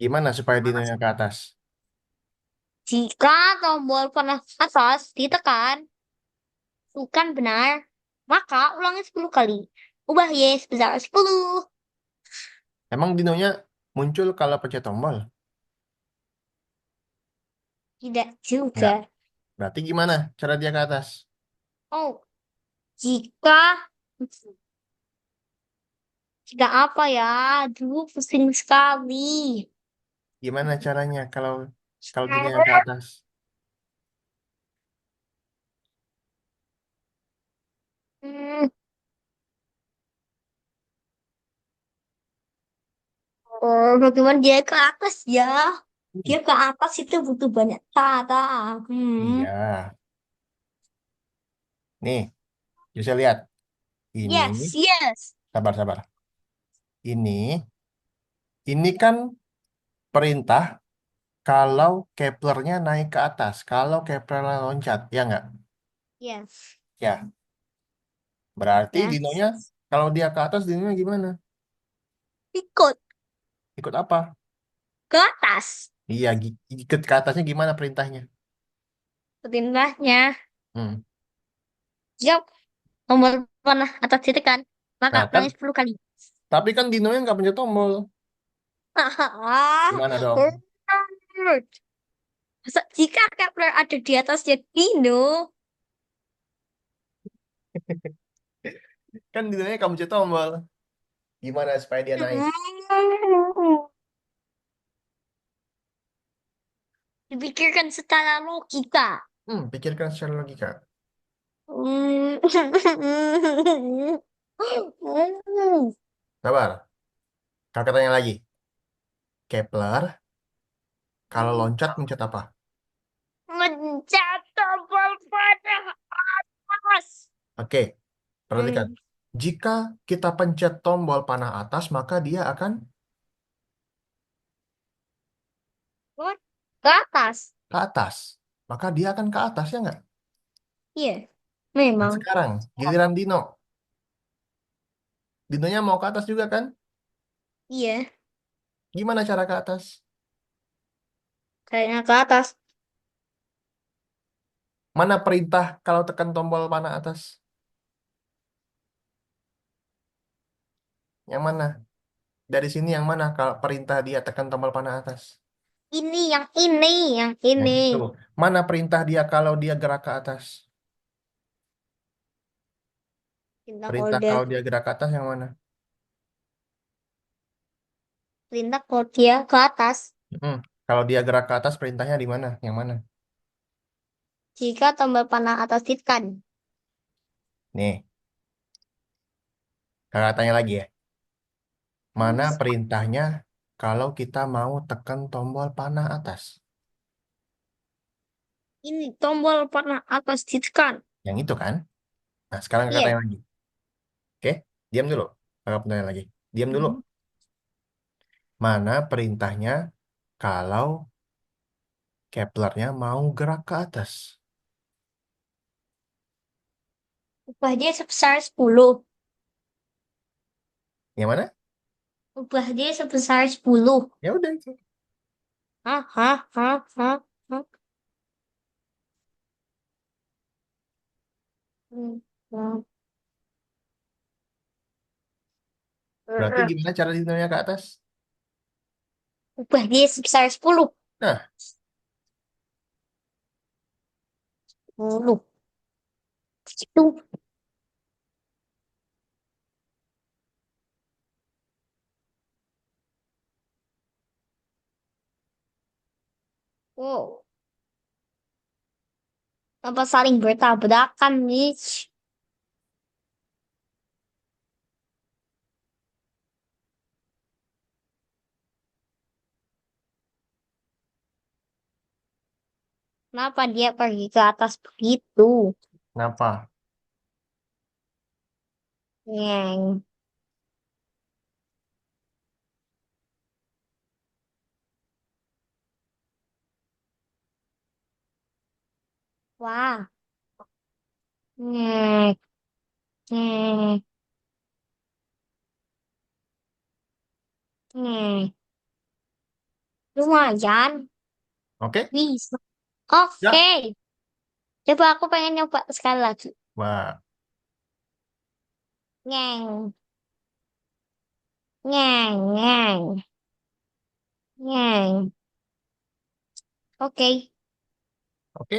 Gimana supaya dinonya ke atas? Jika tombol panah atas ditekan, bukan benar, maka ulangi 10 kali. Ubah Y sebesar 10. Emang dinonya muncul kalau pencet tombol? Tidak Enggak. juga. Berarti gimana cara dia ke atas? Oh, jika, jika apa ya? Aduh, pusing sekali. Gimana caranya kalau kalau dinonya ke atas? Hmm, Oh, bagaimana dia ke atas ya? Dia ke atas itu butuh banyak cara. Hmm. Iya. Nih, bisa lihat. Ini, Yes, yes. sabar-sabar. Ini kan perintah kalau Keplernya naik ke atas. Kalau Keplernya loncat, ya nggak? Yes. Ya, berarti Yes. dinonya kalau dia ke atas, dinonya gimana? Ikut Ikut apa? ke atas. Iya, ikut ke atasnya gimana perintahnya? Perintahnya. Hmm. Jawab. Tombol panah atas ditekan. Maka Nah, kan, ulangi 10 kali. tapi kan dinonya nggak pencet tombol. Ah, Gimana dong? jika Kepler ada di atasnya Dino, Kan dinonya kamu pencet tombol. Gimana supaya dia naik? dipikirkan secara logika. Pikirkan secara logika. Sabar, kakak tanya lagi. Kepler, kalau loncat mencet apa? Mencet tombol panah atas. Oke, perhatikan. Hmm. Jika kita pencet tombol panah atas, maka dia akan Ke atas. ke atas. Maka dia akan ke atas, ya nggak? Iya, Nah, memang. sekarang, giliran Dino. Dinonya mau ke atas juga kan? Iya, Gimana cara ke atas? kayaknya ke atas. Mana perintah kalau tekan tombol panah atas? Yang mana? Dari sini yang mana kalau perintah dia tekan tombol panah atas? Ini, yang ini, yang Yang ini. itu. Mana perintah dia kalau dia gerak ke atas? Perintah Perintah kode. kalau dia gerak ke atas yang mana? Perintah kalau dia ke atas. Hmm. Kalau dia gerak ke atas, perintahnya di mana? Yang mana? Jika tombol panah atas ditekan. Nih, kakak tanya lagi ya. Mana perintahnya kalau kita mau tekan tombol panah atas? Ini tombol panah atas ditekan. Yang itu kan? Nah, sekarang kakak Iya. tanya lagi. Oke, diam dulu. Kakak tanya lagi. Diam dulu. Mhm. Mana perintahnya kalau Keplernya mau gerak ke atas? Ubah dia sebesar 10. Yang mana? Ubah dia sebesar 10. Ya udah itu. Hah, hah, hah, hah, hah. Hmm, hmm. Berarti gimana cara dinonya ke atas? Ubah dia sebesar 10. Nah, 10. Itu. Oh, apa saling bertabrakan nih? Kenapa dia pergi ke atas begitu? kenapa? Neng. Wah. Neng. Neng. Neng. Lumayan. Oke? Bisa. Ya. Oke. Coba aku pengen nyoba sekali lagi. Wah, Neng. Neng. Neng. Neng. Oke. oke.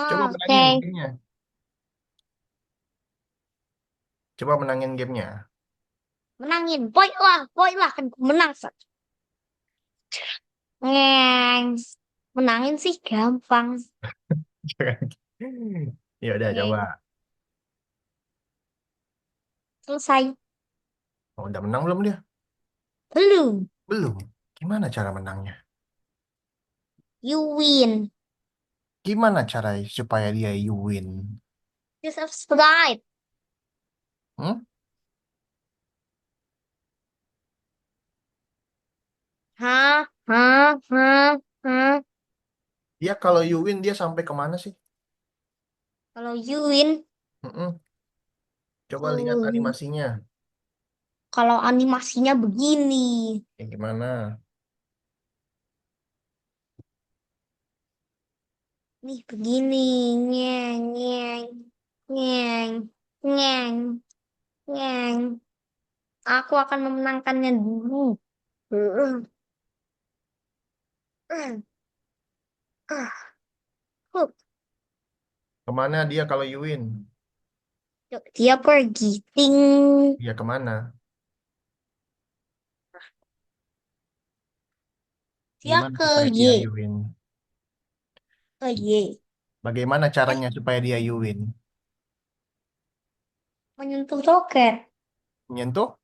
Coba menangin Oke. gamenya. Coba menangin gamenya. Menangin. Poin lah. Poin lah. Kan ku menang. Neng. Menangin sih gampang. Ya udah coba. Neng. Selesai. Oh, udah menang belum dia? Belum. Belum. Gimana cara menangnya? You win. Gimana cara supaya dia you win? You subscribe. Hmm? Hah? Hah? Hah? Hah? Dia kalau you win dia sampai kemana sih? Kalau you win, Mm-mm. Coba lihat hmm, animasinya. kalau animasinya begini. Kayak gimana? Nih begini. Nyeng, nyeng, nyeng, nyeng, nyeng. Aku akan memenangkannya dulu. Uh, uh, uh, uh. Kemana dia kalau you win? Dia pergi. Ting. Dia kemana? Dia Gimana ke supaya dia Y. you win? Ke Y. Bagaimana Eh, caranya supaya dia you win? menyentuh roket. Menyentuh?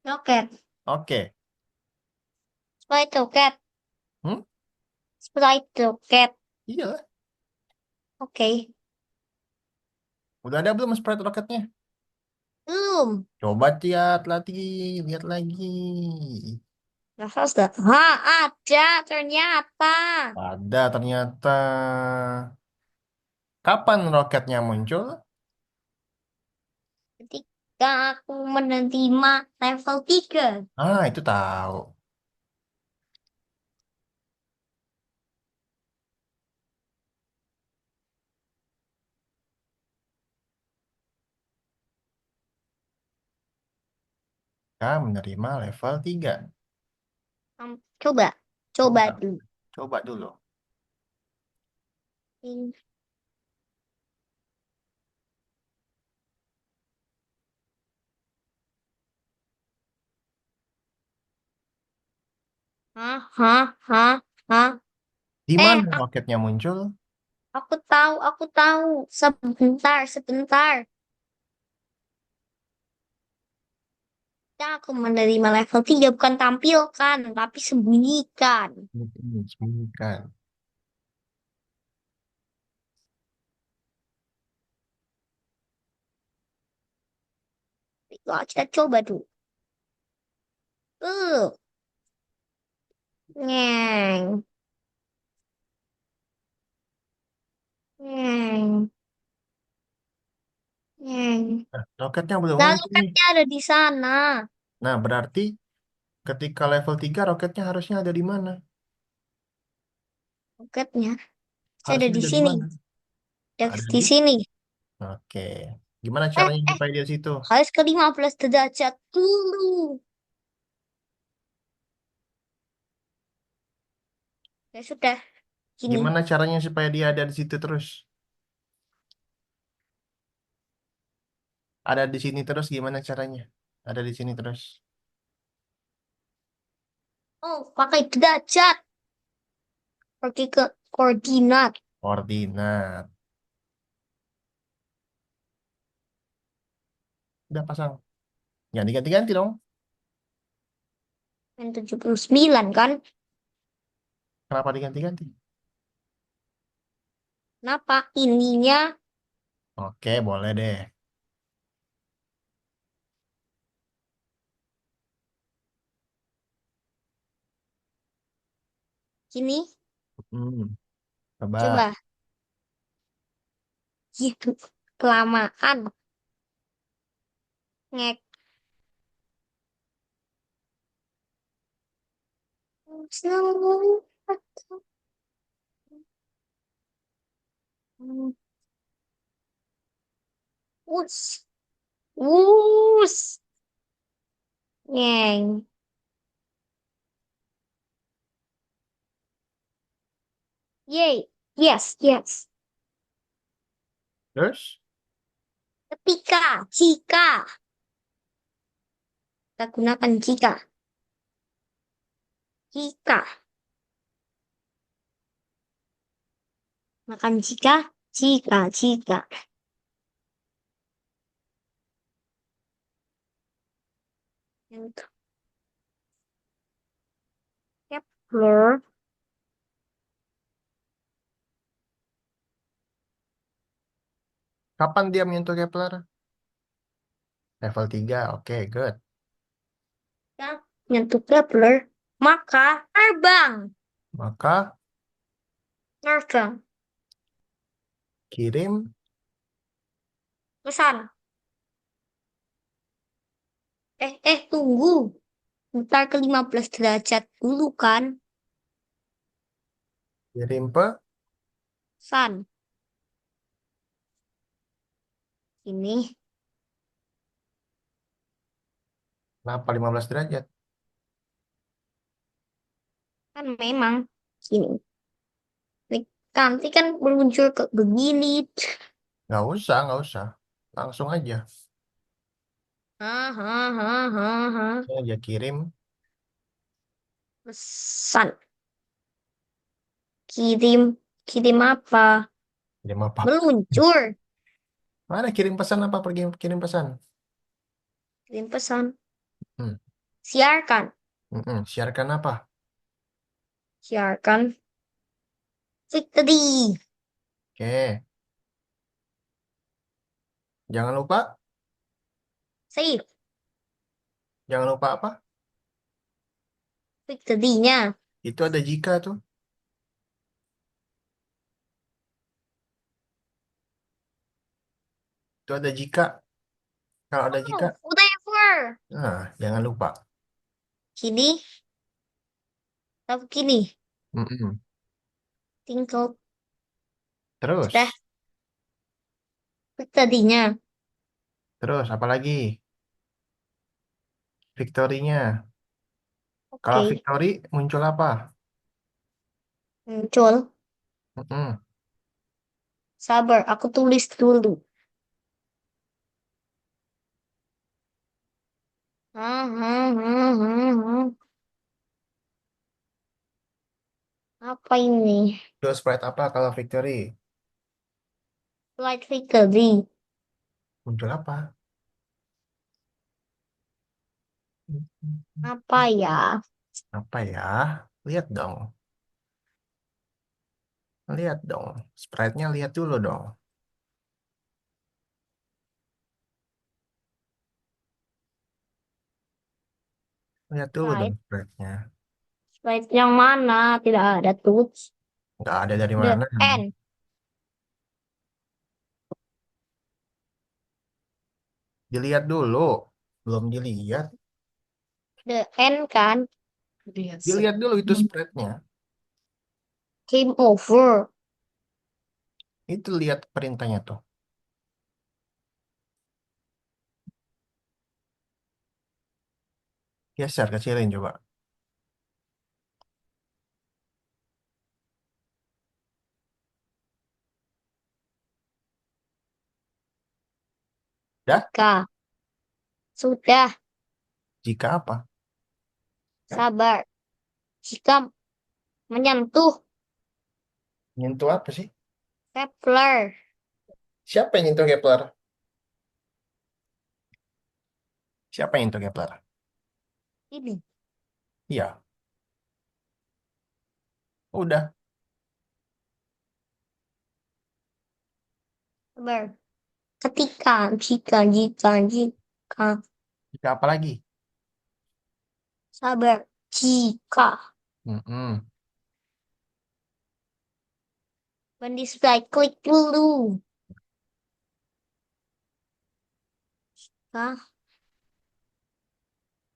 Roket. Oke. Sprite roket. Hmm? Sprite roket. Iya. Oke. Udah ada belum sprite roketnya? Belum. Coba lihat lagi, lihat lagi. Rafa sudah. Ah, ada ternyata. Ada ternyata. Kapan roketnya muncul? Ketika aku menerima level 3. Ah, itu tahu. Kita menerima level 3. Coba. Coba Coba, dulu. coba dulu. Hah, hah, hah, hah. Di Eh, mana roketnya muncul? aku tahu, aku tahu. Sebentar, sebentar. Ya, aku menerima level 3 bukan tampilkan, tapi sembunyikan. Sembunyikan. Itu kita coba dulu. Uh, Nyeng, nyeng, nyeng. Roketnya belum Nah, muncul nih. roketnya ada di sana. Nah, berarti ketika level 3 roketnya harusnya ada di mana? Roketnya. Saya ada Harusnya di ada di sini. mana? Ada Ada di di? sini. Oke. Gimana Eh, caranya eh. supaya dia situ? Harus ke 15 derajat dulu. Ya sudah, gini. Gimana caranya supaya dia ada di situ terus? Ada di sini terus gimana caranya? Ada di sini terus. Oh, pakai derajat. Pergi ke koordinat. Koordinat. Udah pasang. Jangan diganti-ganti dong. Yang 79 kan? Kenapa diganti-ganti? Kenapa ininya Oke, boleh deh. gini? Hmm, coba. Coba. Gitu. Kelamaan. Ngek. Us. Us. Ngeng. Yay. Yes, yes. Terus? Ketika, jika. Kita gunakan jika. Jika. Makan jika. Jika, jika. Kepler. Kapan dia menyentuh Kepler? Level 3, oke, good. Yang menyentuh Kepler, maka terbang. Maka Terbang. kirim Pesan. Tunggu. Ntar ke 15 derajat dulu kan. kirim San. Ini kenapa 15 derajat? kan memang gini. Nanti kan meluncur ke begini. Nggak usah. Langsung aja. Hahaha. Langsung aja kirim. Pesan. Kirim. Kirim apa? Kirim apa? Meluncur. Mana kirim pesan apa? Pergi kirim pesan. Kirim pesan. Hmm. Siarkan. Siarkan apa? Siarkan. Victory. Oke. Jangan lupa. Save. Jangan lupa apa? Victory-nya. Itu ada jika tuh. Itu ada jika. Kalau ada jika, Oh, whatever. nah jangan lupa. Kini. Tapi kini. Mm-mm. Tinggal. Sudah. Terus, Victory-nya. terus apa lagi? Victory-nya. Kalau Oke. victory muncul apa? Muncul. Mm-mm. Sabar. Aku tulis dulu. Hmm. Apa ini? Itu sprite apa kalau victory? Light Victory. Muncul apa? Apa ya? Apa ya? Lihat dong. Lihat dong. Sprite-nya lihat dulu dong. Lihat dulu dong Light. sprite-nya. Light yang mana? Tidak ada tuh. Nggak ada dari The mana. N. Dilihat dulu. Belum dilihat. The N kan? Dilihat dulu itu sprite-nya. Game over. Itu lihat perintahnya tuh. Geser, kecilin coba. Dah? Jika. Sudah. Jika apa? Sabar. Jika menyentuh Nyentuh apa sih? Kepler. Siapa yang nyentuh Kepler? Siapa yang nyentuh Kepler? Ini. Iya, udah. Sabar. Jika. Jika apa lagi? Sabar. Jika. Mm-mm. When display, klik dulu. Nah,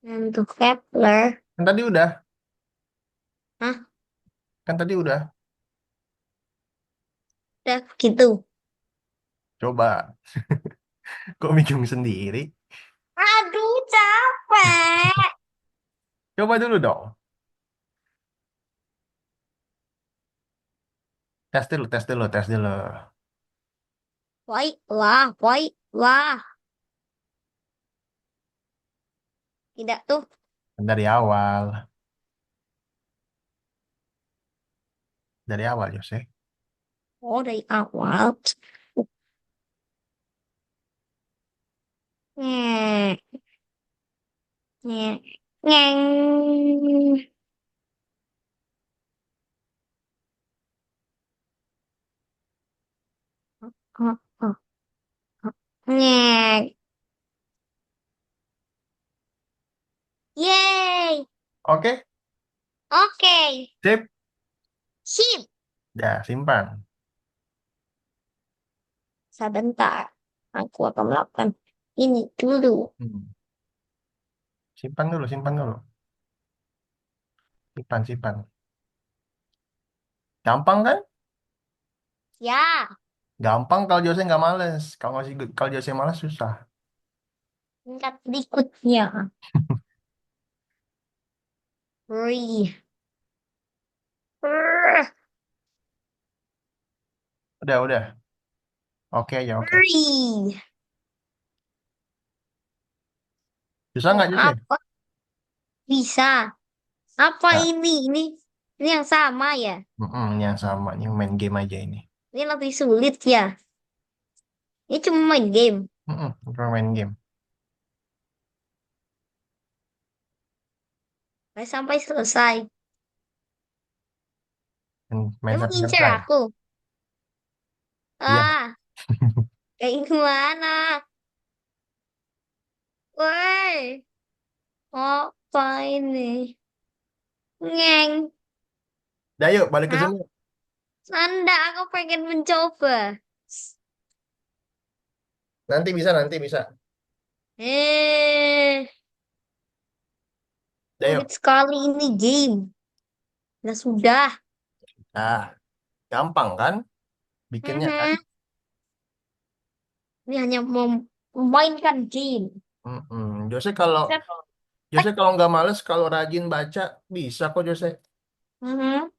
untuk Kepler. Kan tadi udah. Hah? Kan tadi udah. Udah gitu. Coba. Kok bingung sendiri? Aduh, capek. Coba dulu dong. Tes dulu. Baiklah. Tidak tuh. Kan dari awal. Dari awal, Yose. Oh, dari awal. Hmm. Nyeng. Nyeng. Oh, oh, oh. Ngek. Yeay. Oke, Oke. sip. Sip. Ya, simpan. Sebentar. Aku akan melakukan ini dulu. Hmm. Simpan dulu, simpan dulu. Simpan, simpan. Gampang kan? Ya. Gampang kalau Jose nggak males. Kalau Jose males susah. Tingkat berikutnya. Three. Udah. Oke aja, oke. Three. Susah Oh, nggak Jose? apa bisa? Apa Nah, ini yang sama ya? yang sama. Ini main game aja ini. Ini lebih sulit ya. Ini cuma main game. Cuma main game. Sampai selesai. Main Emang sampai ngincer selesai. aku. Iya. Ah, kayak gimana? Woi, apa ini? Ngeng. Udah yuk, balik ke Apa? sini. Anda, aku pengen mencoba. Nanti bisa. Eh, Udah sulit yuk. sekali ini game. Nah, sudah. Ah, gampang kan? Bikinnya kan? Mhm. Ini hanya memainkan game. Jose kalau Tek. nggak males, kalau rajin baca bisa kok Jose. Mhm.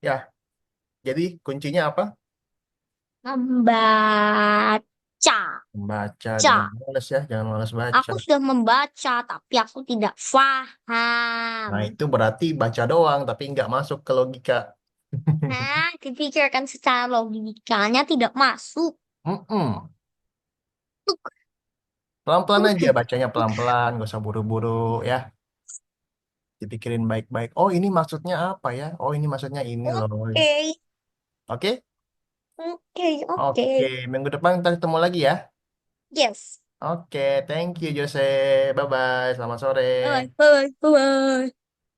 Ya, jadi kuncinya apa? Membaca. Baca, jangan Ca. males ya, jangan males baca. Aku sudah membaca, tapi aku tidak paham. Nah, itu berarti baca doang, tapi nggak masuk ke logika. Nah, dipikirkan secara logikanya tidak masuk. Mm-mm. Pelan-pelan aja Oke, bacanya pelan-pelan, gak usah buru-buru ya. Dipikirin baik-baik. Oh, ini maksudnya apa ya? Oh, ini maksudnya ini loh. oke, Oke? oke, oke. Oke, minggu depan kita ketemu lagi ya. Yes. Oke, thank you Jose. Bye-bye, selamat sore. Bye, bye, bye.